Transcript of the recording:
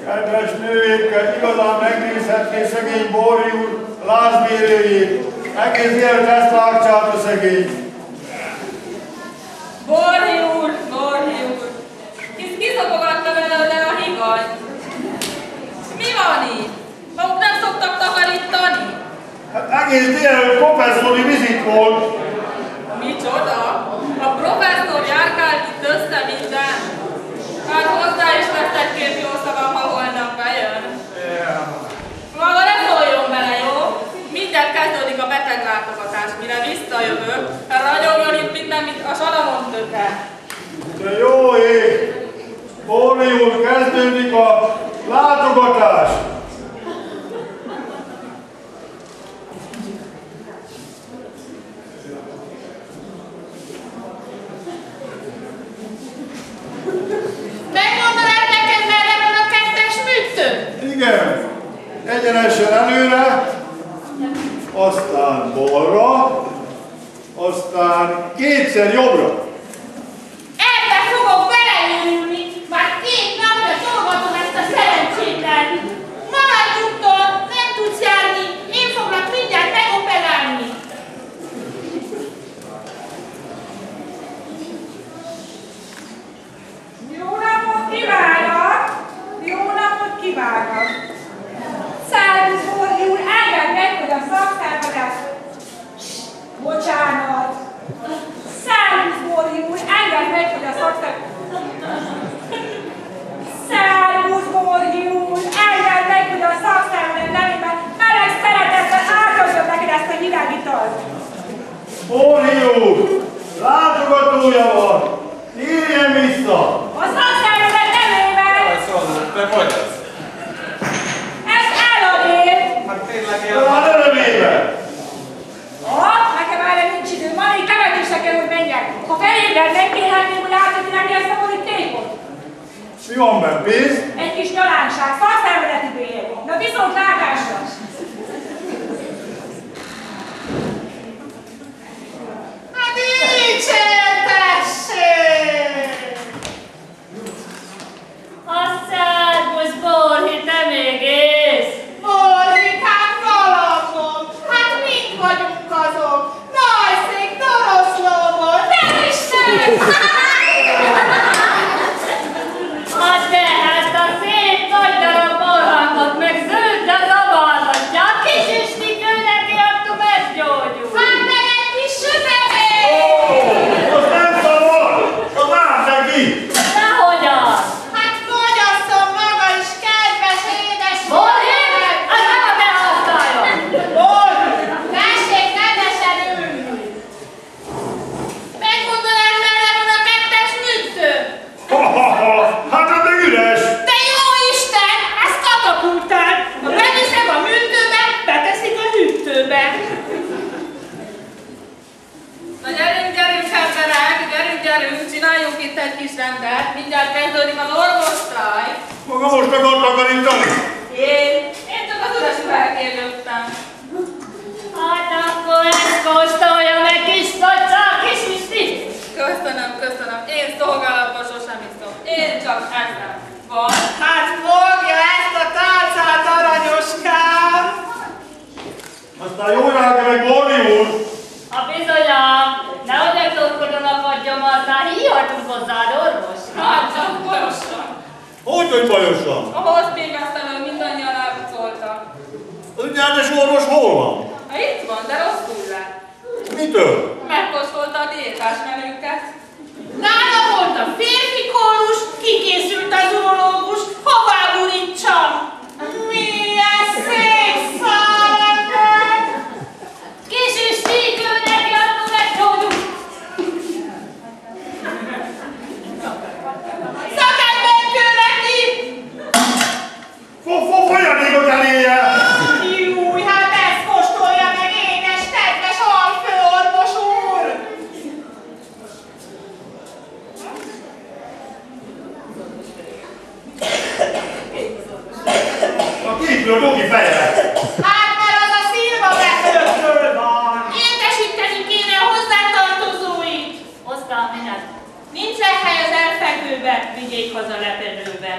Kedves nővékkel, igazán megnézhetné szegény Borri úr lázmérőjét. Egész élet ezt látsátok szegény. Borri úr! Kiszopogatta belőle a higany. Mi van így? Maguk nem szoktak takarítani? Hát egész délelőtt professzori vizit volt. Micsoda? A professzor járkált itt össze minden. Hát hozzá is lesz egy-két jó szavam, ha holnap bejön. Maga ne szóljon bele, jó? Mindjárt kezdődik a beteglátogatás, mire visszajövök. Ragyogjon itt minden, mint a salamon töke. De jó ég! Borri úr, kezdődik a látogatás. Megmondanád neked, merre van a kettes műtő? Igen, egyenesen előre, aztán balra, aztán kétszer jobbra. Ebbe fogok belenyúlni, már 2 napja tolgatom ezt a szerencsétlen. Maradj nyugton, nem tudsz járni, én foglak mindjárt megoperálni. Jó napot kívánok! Jó napot kívánok! Szervusz, Borri úr, engedd meg, hogy a szakszervezet... Bocsánat! Szervusz, Borri úr, engedd meg, hogy a szakszervezet... Szervusz, Borri úr, engedd meg, hogy a szakszervezet nevében meleg szeretetben átadjam neked ezt a hidegitalt. Borri úr, látogatója van, írjen vissza! A szakszervezet nevében... Te vagy az? Ez eladél! Hát tényleg De már örömében! Nekem erre nincs idő, van egy temetésre kell, hogy menjek. Ha felébred, meg kérhetném, hogy átadni neki ezt a borítékot. Mi van benne, pénz? Egy kis nyalánság, szakszervezeti bér. Na viszont látásra! Hát dicsértessék! A szervusz, Borhi, te még ész? Borrikám, galambom! Hát mit vagyunk azok? Najszék, doroszlóból, nem is nem! Hát a szép nagy darab borhangot meg zöld de zavarhatják, kis üstikőnek adtuk, ez gyógyul. Hát meg egy kis sütemény! Az nem szabad! Az át neki! Nehogyan! Hát fogyasszon maga is, kedves, édes Borhi, édes! az nem a te asztaljon! Tessék rendesen ülni! Megmondanád, merre van a kettes műtő? Hát ez meg üres! De jó Isten, ez katapultál! Ha beviszem a műtőbe, beteszik a hűtőbe. Na gyerünk, emberek, gyerünk, csináljunk itt egy kis rendet. Mindjárt kezdődik az orvosztály. Maga most akart takarítani? Én csak az üres üvegért jöttem. Hát akkor ezt kóstolja meg, kis kocsa, kis üstik! Köszönöm. Én szolgálatban sosem iszom. Én csak eszem. Van? Hát fogja ezt a tálcát, aranyoskám! Aztán jól rágja meg Borri úr! A bizonyám, nehogy egy torkodon akadjam, aztán hívhatunk hozzád orvos. Hát csak bolyosan. Hogy bajosan? A hospingasztalon mindannyian elpucoltak. Az ügyelmes orvos hol van? Ha itt van, de rosszul lett. Mitől? Megkóstolta a diétás menüket. Nála volt a férfi kórus, kikészült az urológus, hová gurítsam? Milyen szép szállat! Kis üstikőnek adtuk, ez gyógyul. Szakember neki! Folyanékot eléje! Júj, hát ezt kóstolja meg, édes, kedves alfőorvos úr! a dogi feje? Hát mert az a szilva betöltről van. Értesíteni kéne a hozzátartozóit. Hoztam minek? Nincsen hely az elfekvőbe, vigyék haza lepedőbe.